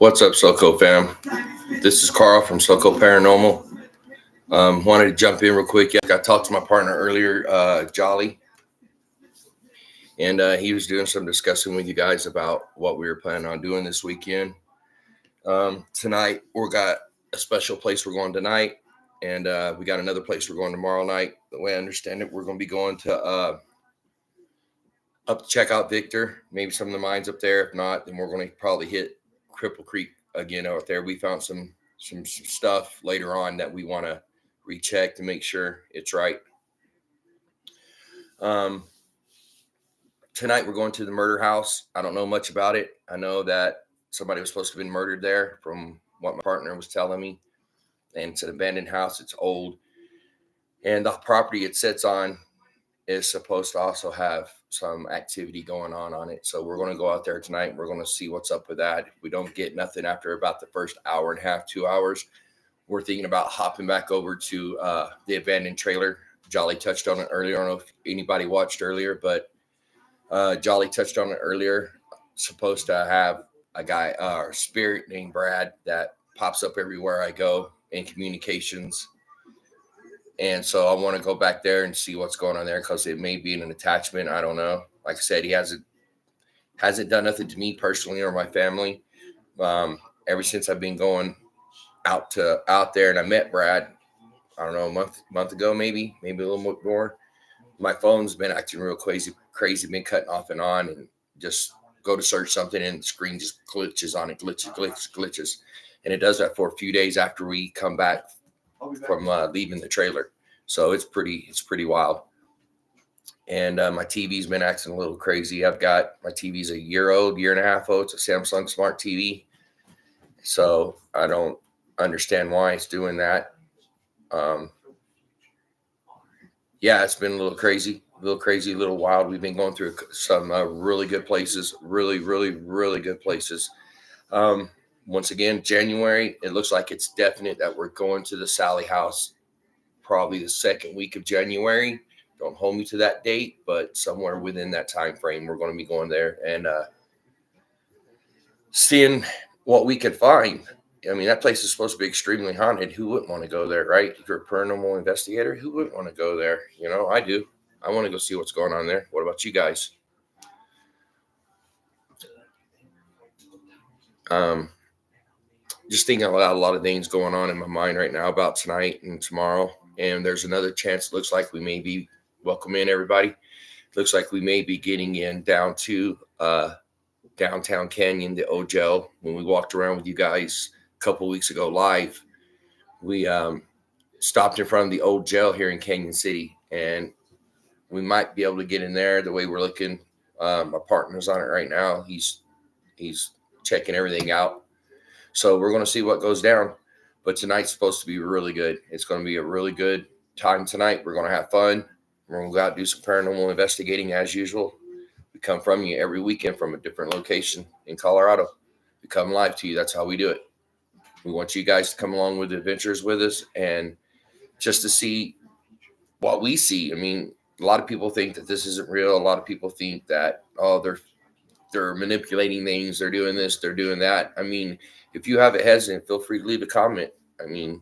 What's up, Soco fam? This is Carl from SocoParanormal. Wanted to jump in real quick. I talked to my partner earlier, Jolly, and he was doing some discussing with you guys about what we were planning on doing this weekend. Tonight, we got a special place we're going tonight, and we got another place we're going tomorrow night. The way I understand it, we're going to be going to up to check out Victor, maybe some of the mines up there. If not, then we're going to probably hit Cripple Creek again out there. We found some stuff later on that we want to recheck to make sure it's right. Tonight we're going to the murder house. I don't know much about it. I know that somebody was supposed to have been murdered there from what my partner was telling me. And it's an abandoned house. It's old. And the property it sits on is supposed to also have some activity going on it. So we're going to go out there tonight. We're going to see what's up with that. If we don't get nothing after about the first hour and a half, 2 hours, we're thinking about hopping back over to the abandoned trailer. Jolly touched on it earlier. I don't know if anybody watched earlier, but Jolly touched on it earlier. Supposed to have a guy, spirit named Brad, that pops up everywhere I go in communications. And so I want to go back there and see what's going on there because it may be an attachment. I don't know. Like I said, he hasn't done nothing to me personally or my family. Ever since I've been going out there, and I met Brad, I don't know, a month ago, maybe a little bit more. My phone's been acting real crazy, been cutting off and on, and just go to search something and the screen just glitches on it, glitches. And it does that for a few days after we come back from leaving the trailer. So it's pretty wild. And my TV's been acting a little crazy. I've got my TV's a year and a half old. It's a Samsung Smart TV. So I don't understand why it's doing that. Yeah, it's been a little crazy, a little wild. We've been going through some really good places, really good places. Once again, January, it looks like it's definite that we're going to the Sally house probably the second week of January. Don't hold me to that date, but somewhere within that time frame, we're going to be going there and seeing what we can find. I mean, that place is supposed to be extremely haunted. Who wouldn't want to go there, right? If you're a paranormal investigator, who wouldn't want to go there? You know, I do. I want to go see what's going on there. What about you guys? Just thinking about a lot of things going on in my mind right now about tonight and tomorrow. And there's another chance. It looks like we may be, welcome in everybody. Looks like we may be getting in down to downtown Canyon, the old jail. When we walked around with you guys a couple of weeks ago live, we stopped in front of the old jail here in Canyon City, and we might be able to get in there the way we're looking. My partner's on it right now. He's checking everything out. So we're going to see what goes down. But tonight's supposed to be really good. It's going to be a really good time tonight. We're going to have fun. We're going to go out and do some paranormal investigating as usual. We come from you every weekend from a different location in Colorado. We come live to you. That's how we do it. We want you guys to come along with the adventures with us and just to see what we see. I mean, a lot of people think that this isn't real. A lot of people think that, they're manipulating things. They're doing this. They're doing that. I mean, if you have a hesitant, feel free to leave a comment. I mean,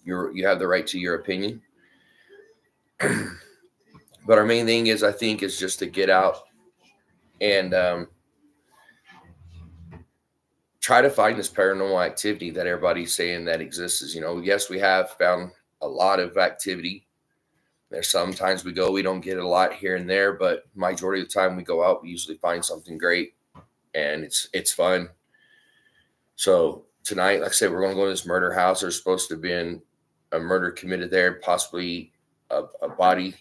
you have the right to your opinion. But our main thing is, I think, is just to get out and try to find this paranormal activity that everybody's saying that exists. You know, yes, we have found a lot of activity. There's sometimes we go, we don't get a lot here and there, but majority of the time we go out, we usually find something great, and it's fun. So tonight, like I said, we're going to go to this murder house. There's supposed to have been a murder committed there, possibly a body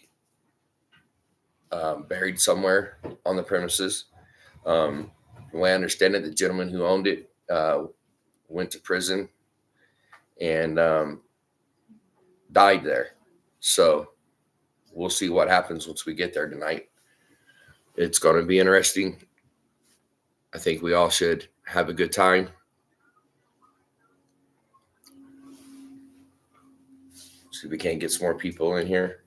buried somewhere on the premises. The way I understand it, the gentleman who owned it went to prison and died there. So we'll see what happens once we get there tonight. It's going to be interesting. I think we all should have a good time. See if we can't get some more people in here.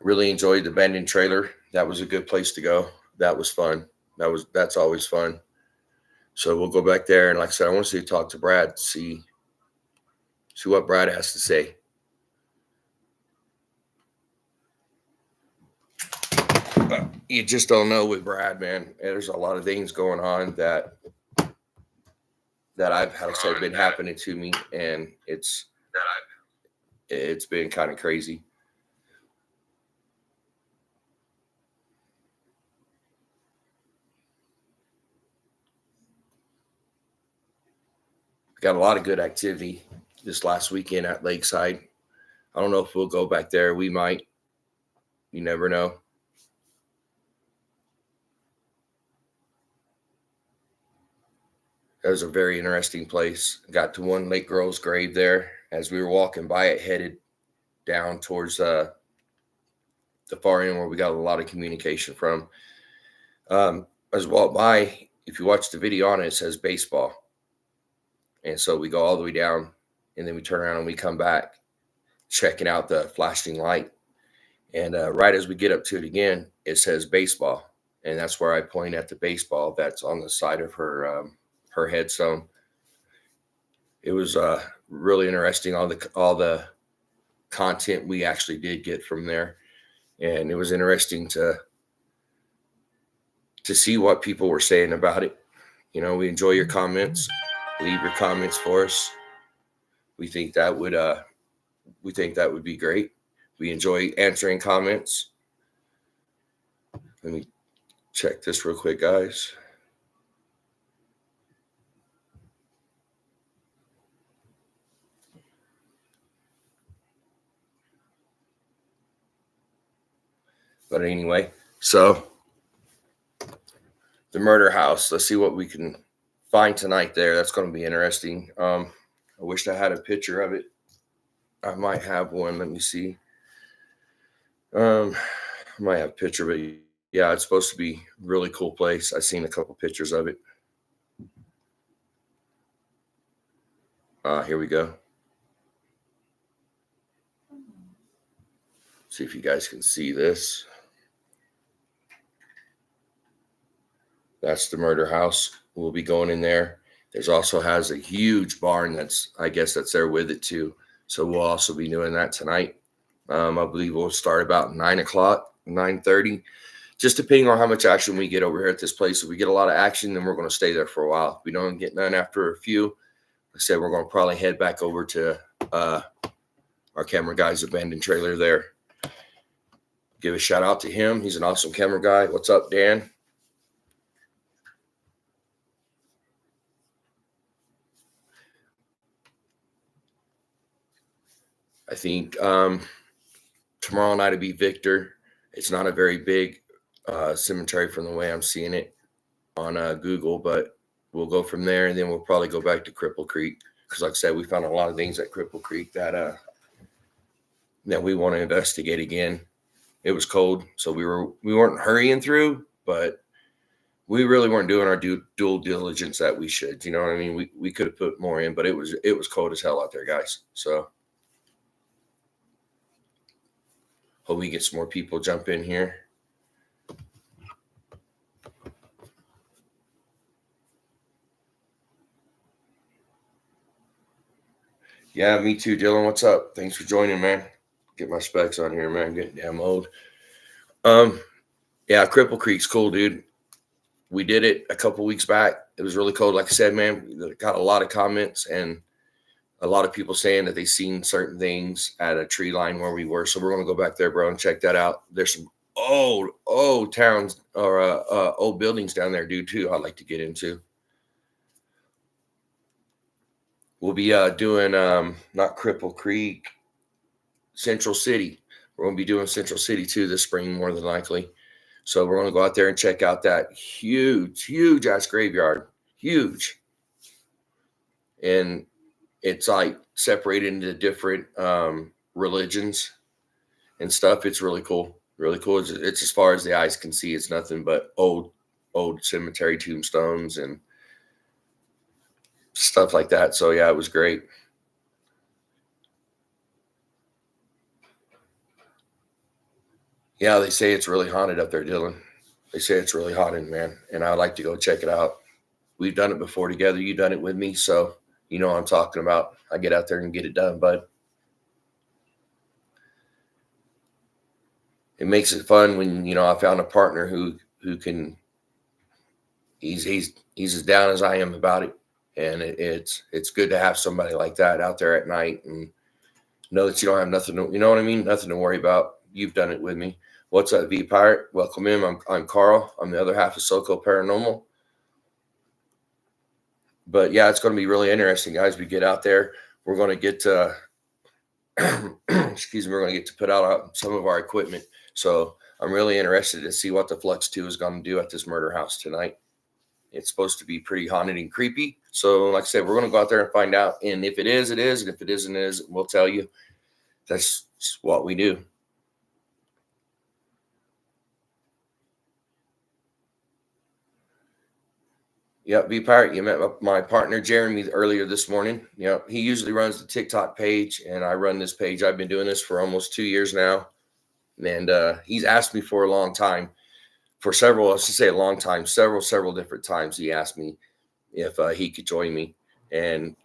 Really enjoyed the abandoned trailer. That was a good place to go. That was fun. That's always fun. So we'll go back there, and like I said, I want to talk to Brad, see what Brad has to say. But you just don't know with Brad, man. There's a lot of things going on that I've, how to say, been happening to me, and it's been kind of crazy. Got a lot of good activity this last weekend at Lakeside. I don't know if we'll go back there. We might. You never know. That was a very interesting place. Got to one Lake Girl's grave there. As we were walking by it, headed down towards the far end where we got a lot of communication from. As we walk by, if you watch the video on it, it says baseball. And so we go all the way down, and then we turn around and we come back, checking out the flashing light. And right as we get up to it again, it says baseball. And that's where I point at the baseball that's on the side of her headstone. It was really interesting, all the content we actually did get from there. And it was interesting to see what people were saying about it. You know, we enjoy your comments. Leave your comments for us. We think that would be great. We enjoy answering comments. Let me check this real quick, guys. But anyway, so the murder house. Let's see what we can find tonight there. That's going to be interesting. I wish I had a picture of it. I might have one. Let me see. I might have a picture, but yeah, it's supposed to be a really cool place. I've seen a couple pictures of it. Here we go. See if you guys can see this. That's the murder house. We'll be going in there. There's also has a huge barn I guess that's there with it too. So we'll also be doing that tonight. I believe we'll start about 9 o'clock, 9:30, just depending on how much action we get over here at this place. If we get a lot of action, then we're going to stay there for a while. If we don't get none after a few, like I said, we're going to probably head back over to our camera guy's abandoned trailer there. Give a shout out to him. He's an awesome camera guy. What's up, Dan? I think tomorrow night will be Victor. It's not a very big cemetery from the way I'm seeing it on Google, but we'll go from there, and then we'll probably go back to Cripple Creek because, like I said, we found a lot of things at Cripple Creek that we want to investigate again. It was cold, so we weren't hurrying through, but we really weren't doing our due diligence that we should. You know what I mean? We could have put more in, but it was cold as hell out there, guys. So hope we get some more people jump in here. Yeah, me too, Dylan. What's up? Thanks for joining, man. Get my specs on here, man. Getting damn old. Yeah, Cripple Creek's cool, dude. We did it a couple weeks back. It was really cold. Like I said, man, got a lot of comments and a lot of people saying that they seen certain things at a tree line where we were. So we're going to go back there, bro, and check that out. There's some old towns or old buildings down there, dude, too. I'd like to get into. We'll be doing not Cripple Creek, Central City. We're going to be doing Central City too this spring, more than likely. So we're going to go out there and check out that huge ass graveyard. Huge. And it's like separated into different religions and stuff. It's really cool. Really cool. It's as far as the eyes can see. It's nothing but old cemetery tombstones and stuff like that. So yeah, it was great. Yeah, they say it's really haunted up there, Dylan. They say it's really haunted, man, and I'd like to go check it out. We've done it before together. You've done it with me, so you know what I'm talking about. I get out there and get it done, bud. It makes it fun when I found a partner who can. He's as down as I am about it, and it's good to have somebody like that out there at night and know that you don't have nothing. You know what I mean? Nothing to worry about. You've done it with me. What's up, V Pirate? Welcome in. I'm Carl. I'm the other half of SocoParanormal. But yeah, it's going to be really interesting, guys. We get out there. We're going to get to excuse me. We're going to get to put out some of our equipment. So I'm really interested to see what the Flux 2 is going to do at this murder house tonight. It's supposed to be pretty haunted and creepy. So, like I said, we're going to go out there and find out. And if it is, it is. And if it isn't, it isn't. We'll tell you. That's what we do. Yep, V Pirate. You met my partner Jeremy earlier this morning. Yep, he usually runs the TikTok page, and I run this page. I've been doing this for almost 2 years now, and he's asked me for a long time, for several. I should say a long time, several different times. He asked me if he could join me, and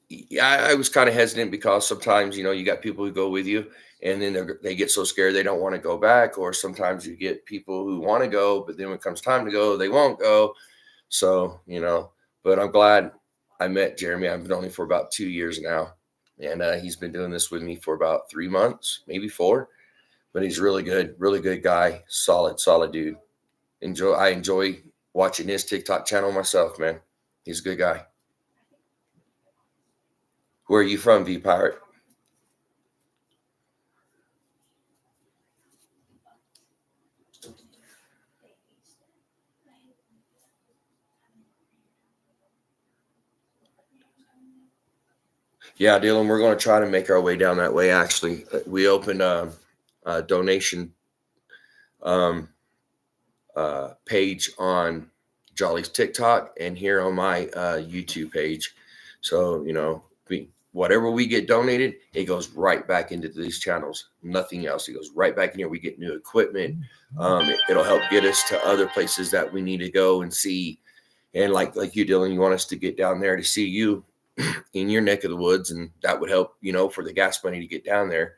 yeah, I was kind of hesitant because sometimes you got people who go with you, and then they get so scared they don't want to go back, or sometimes you get people who want to go, but then when it comes time to go, they won't go. So, but I'm glad I met Jeremy. I've known him for about 2 years now. And he's been doing this with me for about 3 months, maybe 4. But he's really good guy. Solid dude. I enjoy watching his TikTok channel myself, man. He's a good guy. Where are you from, V Pirate? Yeah, Dylan, we're going to try to make our way down that way. Actually, we opened a donation um, page on Jolly's TikTok and here on my YouTube page. So, whatever we get donated, it goes right back into these channels. Nothing else. It goes right back in here. We get new equipment. It'll help get us to other places that we need to go and see. And like you, Dylan, you want us to get down there to see you in your neck of the woods, and that would help, for the gas money to get down there.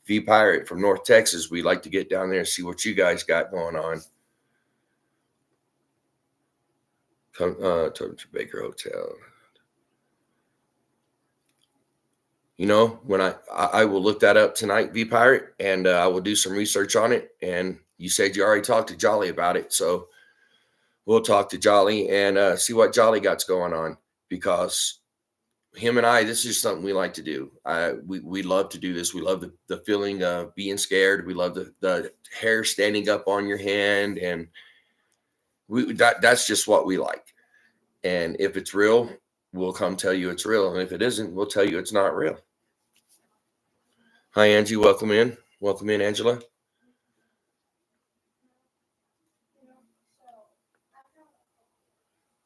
V Pirate from North Texas, we'd like to get down there and see what you guys got going on. Come to Baker Hotel. When I will look that up tonight, V Pirate, and I will do some research on it. And you said you already talked to Jolly about it, so we'll talk to Jolly and see what Jolly got's going on, because him and I, this is something we like to do. We love to do this. We love the feeling of being scared. We love the hair standing up on your hand, and that's just what we like. And if it's real, we'll come tell you it's real. And if it isn't, we'll tell you it's not real. Hi, Angie. Welcome in. Welcome in, Angela.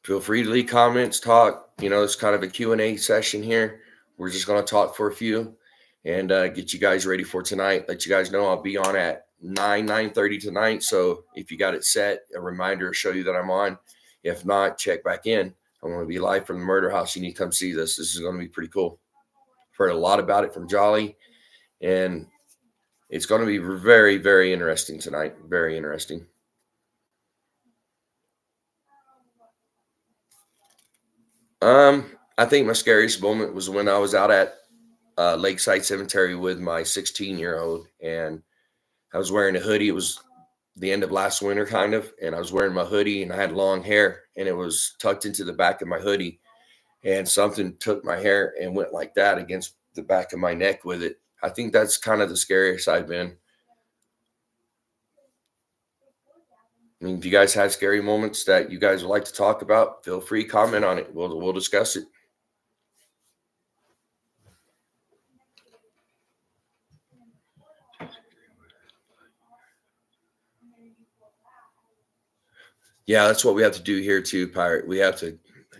Feel free to leave comments, talk. It's kind of a Q&A session here. We're just going to talk for a few and get you guys ready for tonight. Let you guys know I'll be on at 9:30 tonight. So if you got it set, a reminder to show you that I'm on. If not, check back in. I'm going to be live from the murder house. You need to come see this. This is going to be pretty cool. Heard a lot about it from Jolly, and it's going to be very, very interesting tonight. Very interesting. I think my scariest moment was when I was out at Lakeside Cemetery with my 16-year-old, and I was wearing a hoodie. It was the end of last winter, kind of, and I was wearing my hoodie, and I had long hair, and it was tucked into the back of my hoodie, and something took my hair and went like that against the back of my neck with it. I think that's kind of the scariest I've been. I mean, if you guys had scary moments that you guys would like to talk about, feel free, comment on it. We'll discuss it. Yeah, that's what we have to do here too, Pirate. We have to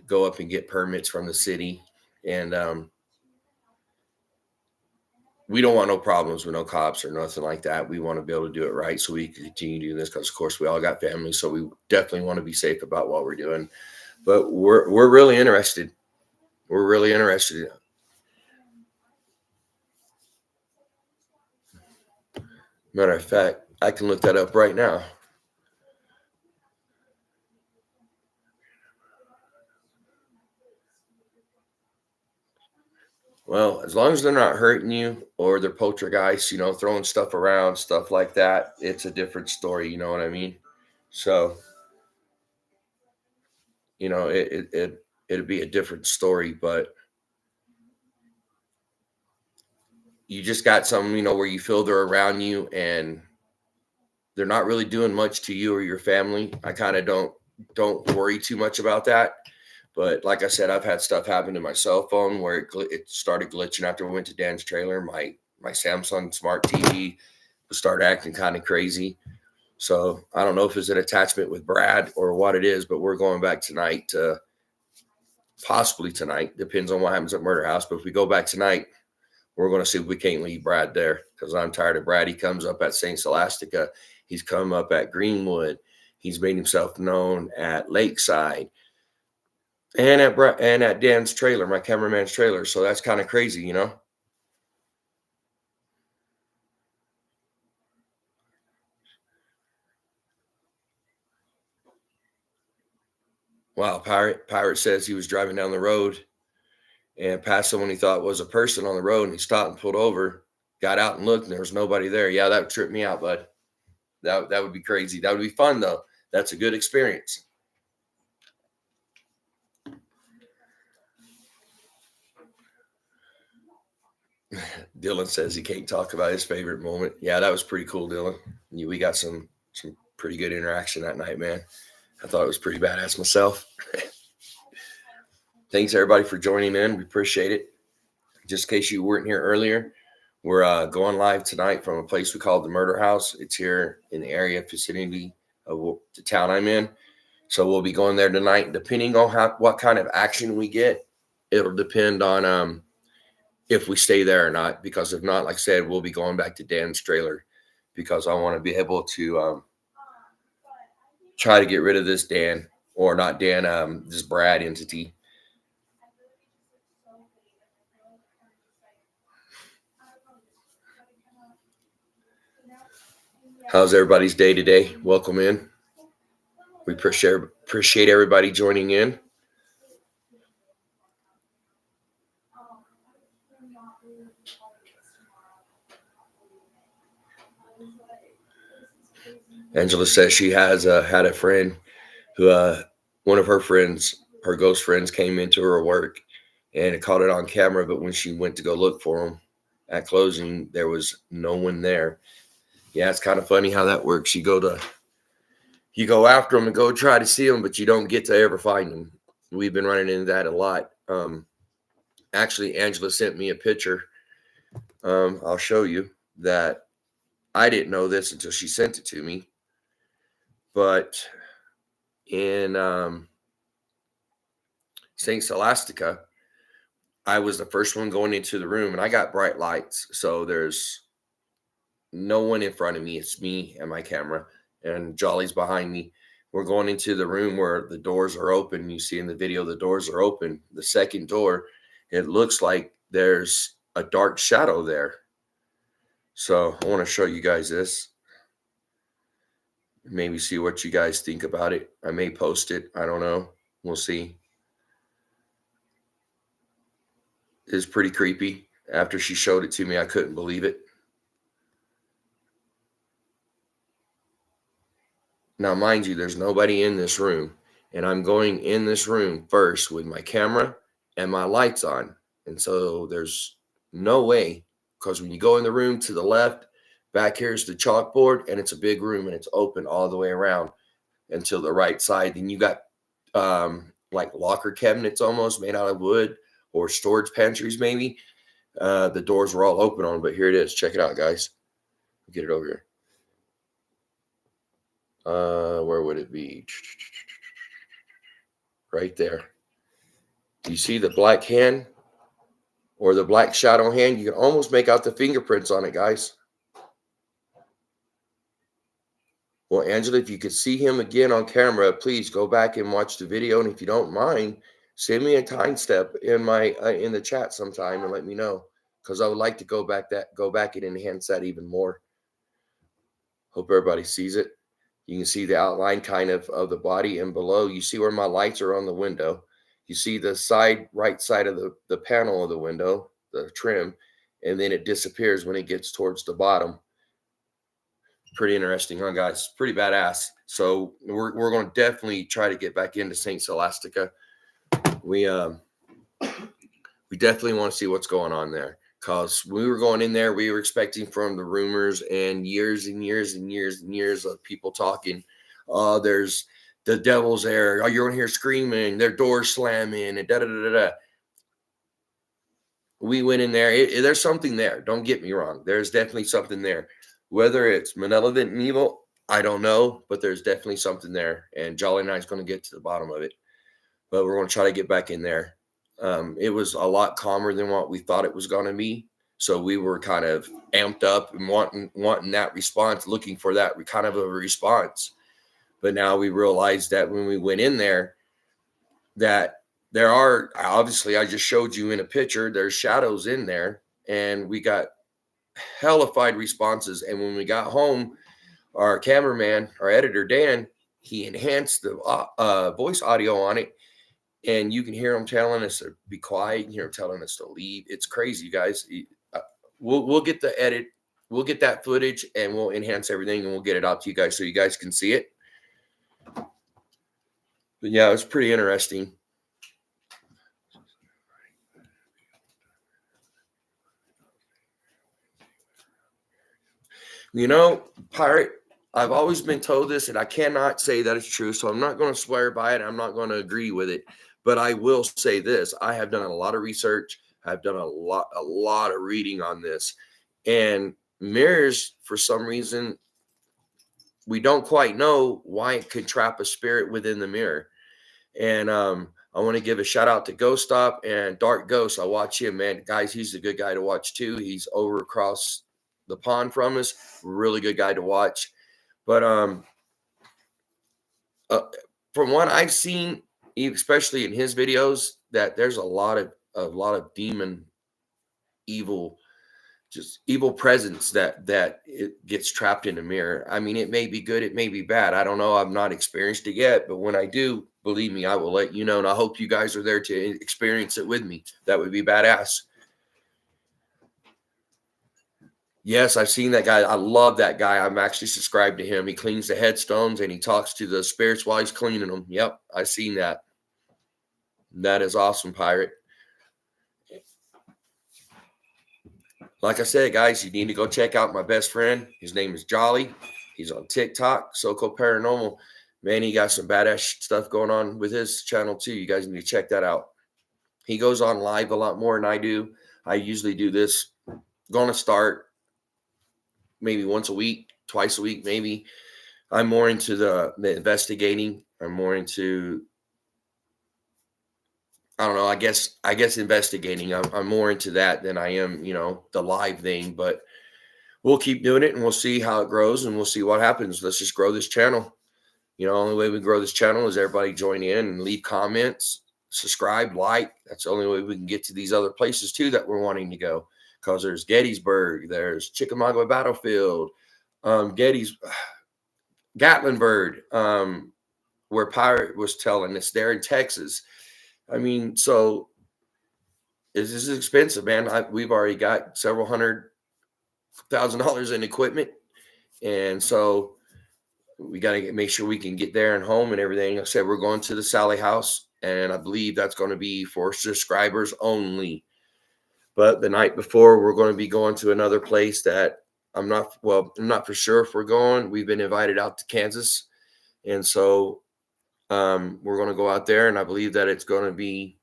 go up and get permits from the city, and we don't want no problems with no cops or nothing like that. We want to be able to do it right so we can continue doing this because, of course, we all got families. So we definitely want to be safe about what we're doing. But we're really interested. We're really interested. Matter of fact, I can look that up right now. Well, as long as they're not hurting you or they're poltergeists, throwing stuff around, stuff like that, it's a different story. You know what I mean? So, it'd be a different story, but you just got some, where you feel they're around you and they're not really doing much to you or your family. I kind of don't worry too much about that. But like I said, I've had stuff happen to my cell phone where it started glitching after we went to Dan's trailer. My Samsung smart TV started acting kind of crazy. So I don't know if it's an attachment with Brad or what it is, but we're going back tonight to possibly tonight. Depends on what happens at Murder House. But if we go back tonight, we're going to see if we can't leave Brad there because I'm tired of Brad. He comes up at St. Scholastica. He's come up at Greenwood. He's made himself known at Lakeside and at Dan's trailer, my cameraman's trailer. So that's kind of crazy. Wow, Pirate says he was driving down the road and passed someone he thought was a person on the road, and he stopped and pulled over, got out and looked, and there was nobody there. Yeah, that would trip me out, bud. That would be crazy. That would be fun though. That's a good experience. Dylan says he can't talk about his favorite moment. Yeah, that was pretty cool, Dylan. We got some pretty good interaction that night, man. I thought it was pretty badass myself. Thanks everybody for joining in. We appreciate it. Just in case you weren't here earlier, we're going live tonight from a place we call the Murder House. It's here in the area vicinity of the town I'm in. So we'll be going there tonight. Depending on what kind of action we get, it'll depend on if we stay there or not. Because if not, like I said, we'll be going back to Dan's trailer because I want to be able to try to get rid of this Dan or not Dan, this Brad entity. How's everybody's day today? Welcome in. We appreciate everybody joining in. Angela says she has had a friend who one of her friends, her ghost friends, came into her work and it caught it on camera. But when she went to go look for him at closing, there was no one there. Yeah, it's kind of funny how that works. You go after them and go try to see them, but you don't get to ever find them. We've been running into that a lot. Actually, Angela sent me a picture. I'll show you that. I didn't know this until she sent it to me. But in St. Scholastica, I was the first one going into the room, and I got bright lights. So there's no one in front of me. It's me and my camera, and Jolly's behind me. We're going into the room where the doors are open. You see in the video, the doors are open. The second door, it looks like there's a dark shadow there. So I want to show you guys this. Maybe see what you guys think about it. I may post it. I don't know. We'll see. It's pretty creepy. After she showed it to me, I couldn't believe it. Now, mind you, there's nobody in this room, and I'm going in this room first with my camera and my lights on. And so there's no way, because when you go in the room to the left, back here's the chalkboard, and it's a big room and it's open all the way around until the right side. Then you got like locker cabinets almost made out of wood or storage pantries, maybe. The doors were all open on, but here it is. Check it out, guys. Get it over here. Where would it be? Right there. Do you see the black hand? or the black shadow hand. You can almost make out the fingerprints on it, guys. Well, Angela, if you could see him again on camera, please go back and watch the video. And if you don't mind, send me a time step in the chat sometime and let me know, because I would like to go back and enhance that even more. Hope everybody sees it. You can see the outline kind of the body, and below you see where my lights are on the window. You see the right side of the panel of the window, the trim, and then it disappears when it gets towards the bottom. Pretty interesting, huh, guys? Pretty badass. So we're going to definitely try to get back into St. Scholastica. We definitely want to see what's going on there, because we were going in there, we were expecting from the rumors and years and years and years and years of people talking, there's the devil's there. Oh, you're going to hear screaming, their doors slamming, and da da da da. We went in there. There's something there. Don't get me wrong. There's definitely something there. Whether it's malevolent and evil, I don't know, but there's definitely something there. And Jolly and I is going to get to the bottom of it. But we're going to try to get back in there. It was a lot calmer than what we thought it was going to be. So we were kind of amped up and wanting that response, looking for that kind of a response. But now we realized that when we went in there, that there are, obviously, I just showed you in a picture, there's shadows in there, and we got hellified responses. And when we got home, our cameraman, our editor, Dan, he enhanced the voice audio on it. And you can hear him telling us to be quiet. You can hear him telling us to leave. It's crazy, guys. We'll get the edit. We'll get that footage and we'll enhance everything and we'll get it out to you guys so you guys can see it. But yeah, it was pretty interesting. You know, Pirate, I've always been told this, and I cannot say that it's true, so I'm not going to swear by it. I'm not going to agree with it. But I will say this. I have done a lot of research. I've done a lot of reading on this. And mirrors, for some reason, we don't quite know why it could trap a spirit within the mirror. And I want to give a shout out to Ghost Stop and Dark Ghost. I watch him, man. Guys, he's a good guy to watch too. He's over across the pond from us. Really good guy to watch. But from what I've seen, especially in his videos, that there's a lot of demon, evil, just evil presence that it gets trapped in a mirror. I mean, it may be good, it may be bad. I don't know. I've not experienced it yet, but when I do, believe me, I will let you know. And I hope you guys are there to experience it with me. That would be badass. Yes, I've seen that guy. I love that guy. I'm actually subscribed to him. He cleans the headstones and he talks to the spirits while he's cleaning them. Yep, I've seen that. That is awesome, Pirate. Like I said, guys, you need to go check out my best friend. His name is Jolly. He's on TikTok, SocoParanormal. Man, he got some badass stuff going on with his channel too. You guys need to check that out. He goes on live a lot more than I do. I usually do this. Going to start maybe once a week, twice a week, maybe. I'm more into the investigating. I'm more into, I don't know, I guess investigating. I'm more into that than I am, the live thing. But we'll keep doing it and we'll see how it grows and we'll see what happens. Let's just grow this channel. Only way we grow this channel is everybody join in and leave comments, subscribe, like. That's the only way we can get to these other places too that we're wanting to go. Because there's Gettysburg, there's Chickamauga Battlefield, Gatlinburg, where Pirate was telling us there in Texas. I mean, so this is expensive, man. We've already got several $100,000 in equipment, and so we got to make sure we can get there and home and everything. Like I said, we're going to the Sally House, and I believe that's going to be for subscribers only. But the night before, we're going to be going to another place that I'm not for sure if we're going. We've been invited out to Kansas. And so we're going to go out there, and I believe that it's going to be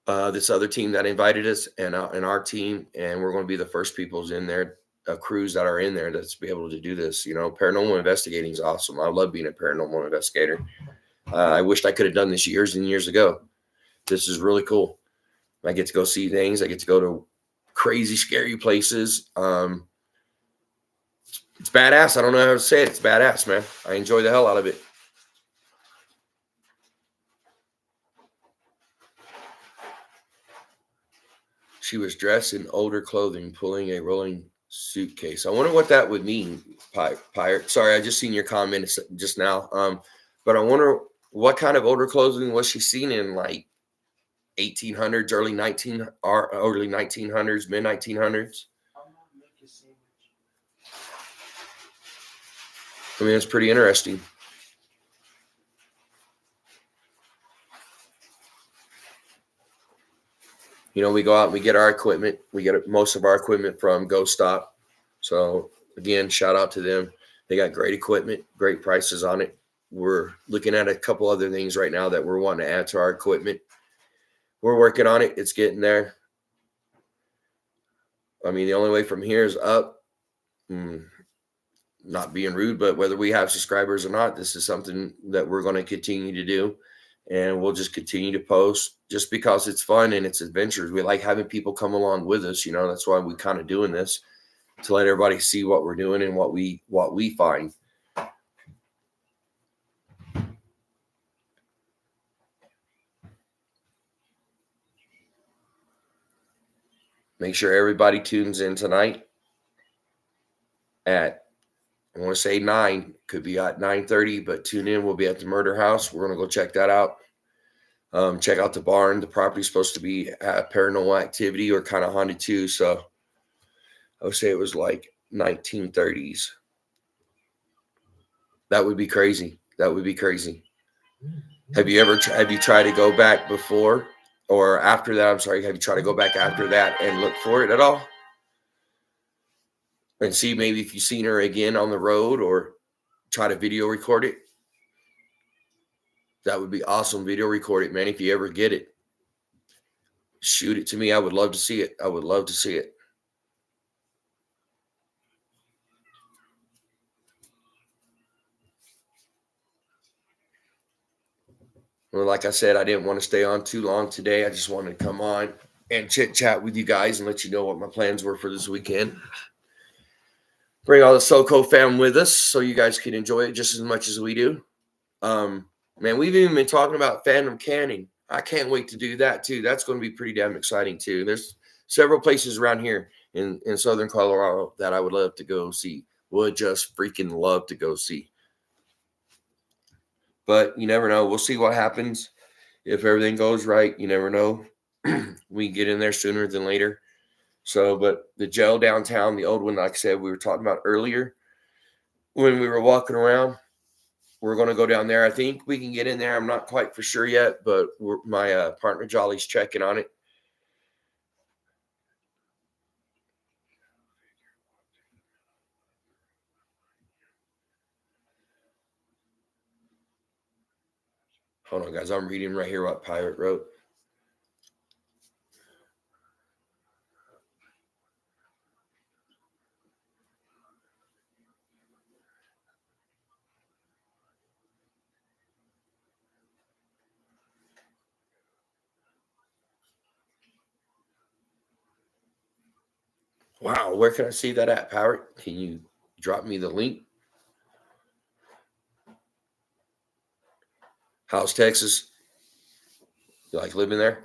this other team that invited us and our team. And we're going to be the first peoples in there, crews that are in there that's be able to do this. Paranormal investigating is awesome. I love being a paranormal investigator. I wished I could have done this years and years ago. This is really cool. I get to go see things. I get to go to crazy, scary places. It's badass. I don't know how to say it. It's badass, man. I enjoy the hell out of it. She was dressed in older clothing, pulling a rolling suitcase. I wonder what that would mean, Pirate. Sorry, I just seen your comment just now. But I wonder what kind of older clothing was she seen in, like 1800s, early 1900s, mid 1900s. I mean, it's pretty interesting. You know, we go out and we get our equipment. We get most of our equipment from Ghost Stop. So again, shout out to them. They got great equipment, great prices on it. We're looking at a couple other things right now that we're wanting to add to our equipment. We're working on it. It's getting there. I mean, the only way from here is up. Not being rude, but whether we have subscribers or not, this is something that we're going to continue to do. And we'll just continue to post just because it's fun and it's adventures. We like having people come along with us. You know, that's why we kind of doing this, to let everybody see what we're doing and what we find. Make sure everybody tunes in tonight at, I want to say 9, could be at 9:30, but tune in. We'll be at the murder house. We're going to go check that out. Check out the barn. The property's supposed to be paranormal activity or kind of haunted too. So I would say it was like 1930s. That would be crazy. That would be crazy. Have you tried to go back before or after that? I'm sorry. Have you tried to go back after that and look for it at all? And see maybe if you've seen her again on the road, or try to video record it? That would be awesome. Video record it, man. If you ever get it, shoot it to me. I would love to see it. I would love to see it. Well, like I said, I didn't want to stay on too long today. I just wanted to come on and chit chat with you guys and let you know what my plans were for this weekend. Bring all the SoCo fam with us so you guys can enjoy it just as much as we do. Man, we've even been talking about Phantom Canning. I can't wait to do that too. That's going to be pretty damn exciting too. There's several places around here in Southern Colorado that I would love to go see. Would just freaking love to go see. But you never know. We'll see what happens. If everything goes right, you never know. We get in there sooner than later. So, but the jail downtown, the old one, like I said, we were talking about earlier when we were walking around, we're going to go down there. I think we can get in there. I'm not quite for sure yet, but my partner Jolly's checking on it. Hold on, guys. I'm reading right here what Pirate wrote. Wow, where can I see that at, Pirate? Can you drop me the link? House, Texas. You like living there?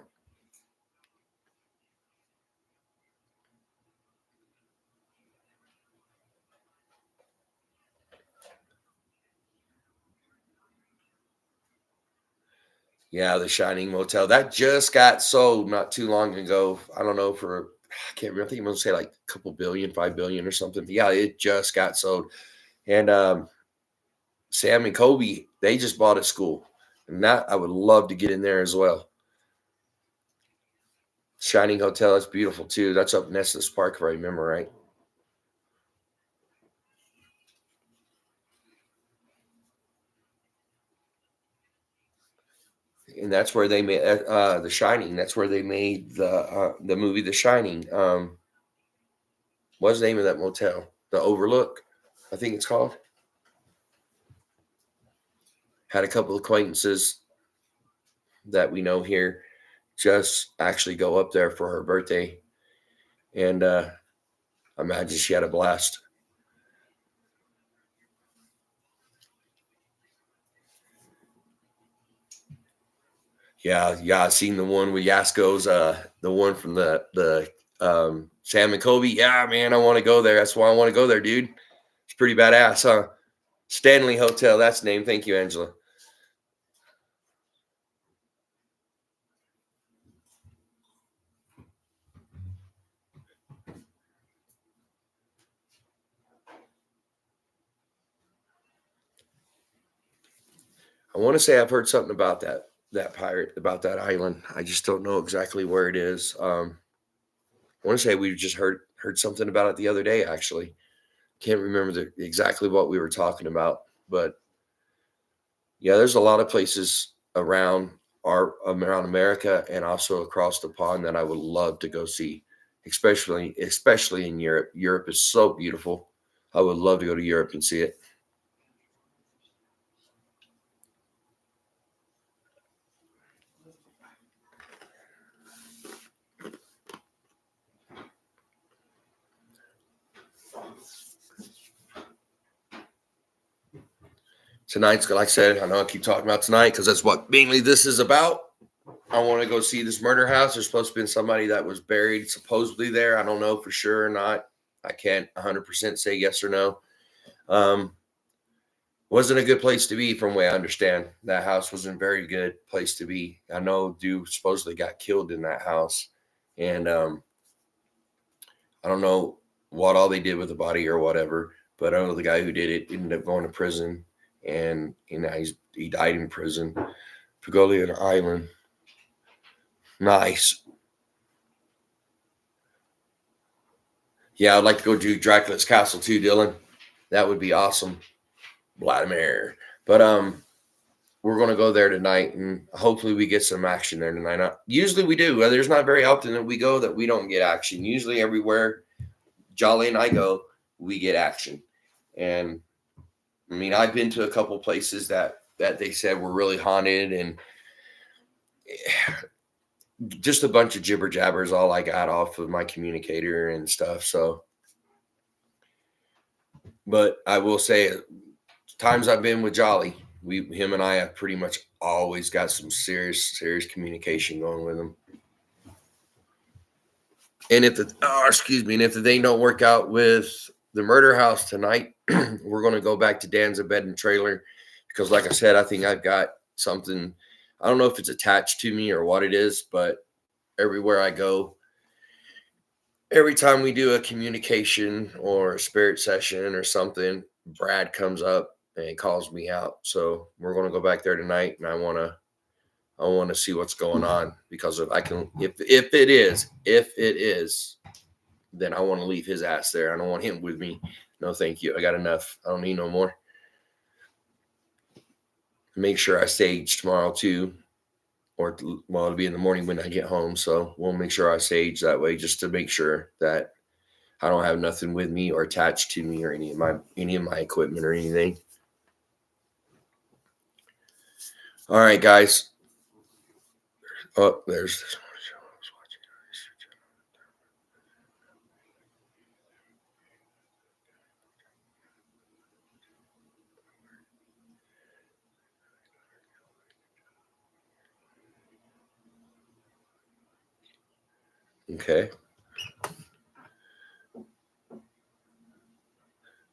Yeah, the Shining Motel. That just got sold not too long ago. I don't know, I can't remember. I think I'm going to say like a couple billion, 5 billion or something. Yeah, it just got sold. And Sam and Kobe, they just bought a school. And that I would love to get in there as well. Shining Hotel, that's beautiful too. That's up in Estes Park, if I remember right. And that's where they made The Shining. That's where they made the movie The Shining. What's the name of that motel? The Overlook, I think it's called. Had a couple of acquaintances that we know here just actually go up there for her birthday, and I imagine she had a blast. Yeah, yeah, I seen the one with Yasko's, the one from the Sam and Kobe. Yeah, man, I want to go there. That's why I want to go there, dude. It's pretty badass, huh? Stanley Hotel, that's the name. Thank you, Angela. I want to say I've heard something about that pirate, about that island. I just don't know exactly where it is. I want to say we just heard something about it the other day. Actually, can't remember exactly what we were talking about, but yeah, there's a lot of places around America and also across the pond that I would love to go see, especially in Europe. Europe is so beautiful. I would love to go to Europe and see it. Tonight's, like I said, I know I keep talking about tonight because that's what mainly this is about. I want to go see this murder house. There's supposed to be somebody that was buried supposedly there. I don't know for sure or not. I can't 100% say yes or no. Um, wasn't a good place to be, from what I understand. That house wasn't a very good place to be. I know dude supposedly got killed in that house, and I don't know what all they did with the body or whatever. But I know the guy who did it ended up going to prison, and he died in prison. Pagolian Island, nice. Yeah, I'd like to go do Dracula's Castle too, Dylan. That would be awesome. Vladimir. But we're gonna go there tonight, and hopefully we get some action there tonight. Usually we do. There's not very often that we go that we don't get action. Usually everywhere Jolly and I go, we get action. And I mean, I've been to a couple places that they said were really haunted, and just a bunch of jibber jabbers. All I got off of my communicator and stuff. So, but I will say, times I've been with Jolly, him and I have pretty much always got some serious communication going with him. And if and if the thing don't work out with the murder house tonight, we're going to go back to Dan's abandoned trailer because, like I said, I think I've got something. I don't know if it's attached to me or what it is, but everywhere I go, every time we do a communication or a spirit session or something, Brad comes up and calls me out. So we're going to go back there tonight, and I want to see what's going on, because if I can, if it is, then I want to leave his ass there. I don't want him with me. No, thank you. I got enough. I don't need no more. Make sure I sage tomorrow too, or well, it'll be in the morning when I get home. So we'll make sure I sage that way, just to make sure that I don't have nothing with me or attached to me or any of my equipment or anything. All right, guys. Oh, there's this one. Okay.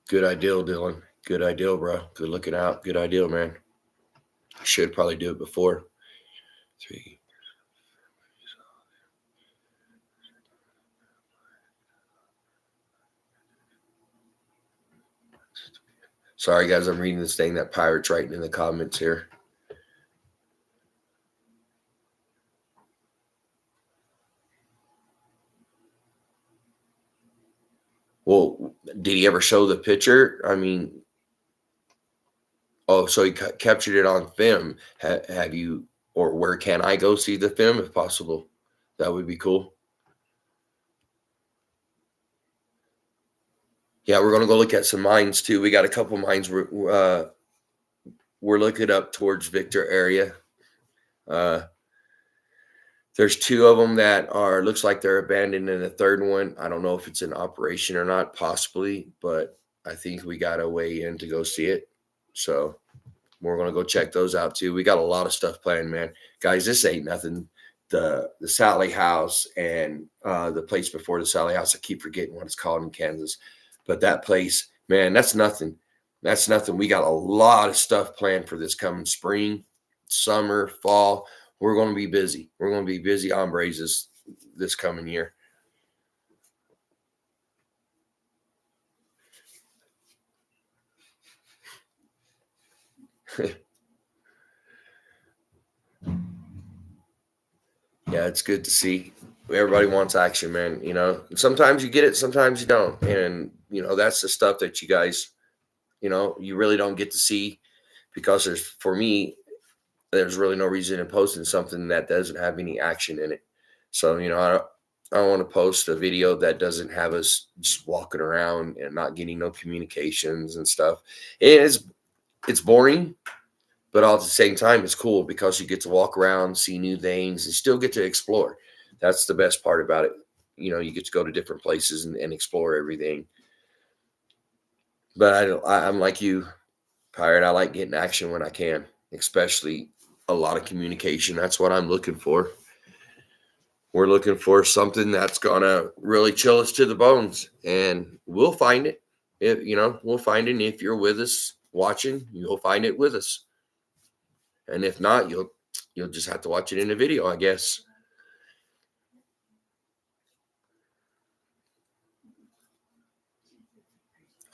Good idea, Dylan. Good idea, bro. Good looking out. Good idea, man. I should probably do it before. 3. Sorry, guys. I'm reading this thing that Pirate's writing in the comments here. Well, did he ever show the picture? I mean, oh, so he captured it on film. Have you, or where can I go see the film if possible? That would be cool. Yeah, we're gonna go look at some mines too. We got a couple mines. We're looking up towards Victor area. Uh, There's two of them that are looks like they're abandoned, and the third one, I don't know if it's in operation or not, possibly, but I think we got a way in to go see it. So we're gonna go check those out too. We got a lot of stuff planned, man. Guys, this ain't nothing. The Sally House and the place before the Sally House, I keep forgetting what it's called in Kansas. But that place, man, that's nothing. That's nothing. We got a lot of stuff planned for this coming spring, summer, fall. We're gonna be busy. We're gonna be busy hombres this coming year. Yeah, it's good to see. Everybody wants action, man. You know, sometimes you get it, sometimes you don't. And, that's the stuff that you guys, you really don't get to see because for me, there's really no reason in posting something that doesn't have any action in it. So, I don't want to post a video that doesn't have us just walking around and not getting no communications and stuff. It's boring, but all at the same time, it's cool because you get to walk around, see new things, and still get to explore. That's the best part about it. You get to go to different places and explore everything. But I'm like you, Pirate. I like getting action when I can, especially a lot of communication. That's what I'm looking for. We're looking for something that's gonna really chill us to the bones, and we'll find it. We'll find it. And if you're with us watching, you'll find it with us. And if not, you'll just have to watch it in a video, I guess.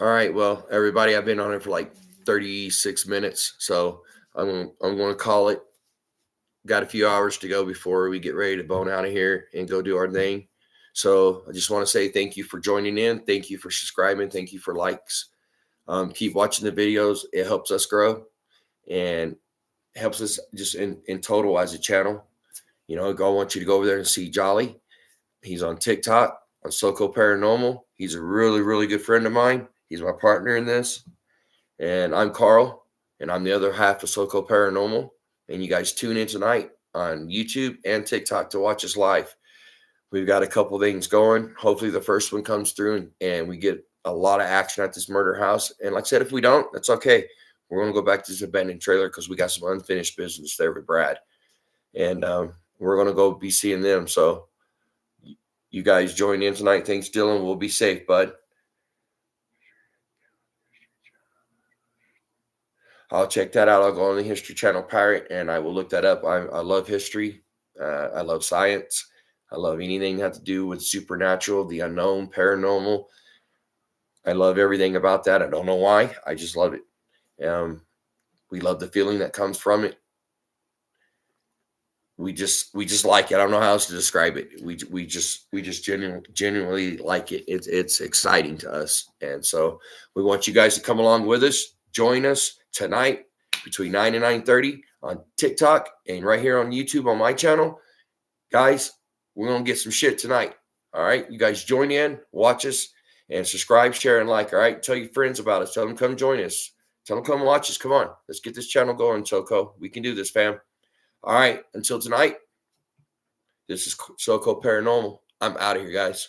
All right, well, everybody, I've been on it for like 36 minutes, so I'm going to call it. Got a few hours to go before we get ready to bone out of here and go do our thing. So I just want to say thank you for joining in. Thank you for subscribing. Thank you for likes. Keep watching the videos. It helps us grow and helps us just in total as a channel. I want you to go over there and see Jolly. He's on TikTok on SocoParanormal. He's a really, really good friend of mine. He's my partner in this. And I'm Carl, and I'm the other half of SocoParanormal. And you guys tune in tonight on YouTube and TikTok to watch us live. We've got a couple things going. Hopefully the first one comes through and we get a lot of action at this murder house. And like I said, if we don't, that's okay. We're going to go back to this abandoned trailer because we got some unfinished business there with Brad. And we're going to go be seeing them. So you guys join in tonight. Thanks, Dylan. We'll be safe, bud. I'll check that out. I'll go on the History Channel Pirate and I will look that up. I love history. I love science. I love anything that has to do with supernatural, the unknown, paranormal. I love everything about that. I don't know why. I just love it. We love the feeling that comes from it. We just like it. I don't know how else to describe it. We just genuinely like it. It's exciting to us, and so we want you guys to come along with us. Join us tonight between 9 and 9:30 on TikTok and right here on YouTube on my channel, guys. We're gonna get some shit tonight. All right, you guys join in, watch us, and subscribe, share, and like. All right, tell your friends about us. Tell them come join us. Tell them come watch us. Come on, let's get this channel going, Soco. We can do this, fam. All right, until tonight, this is SocoParanormal. I'm out of here, guys.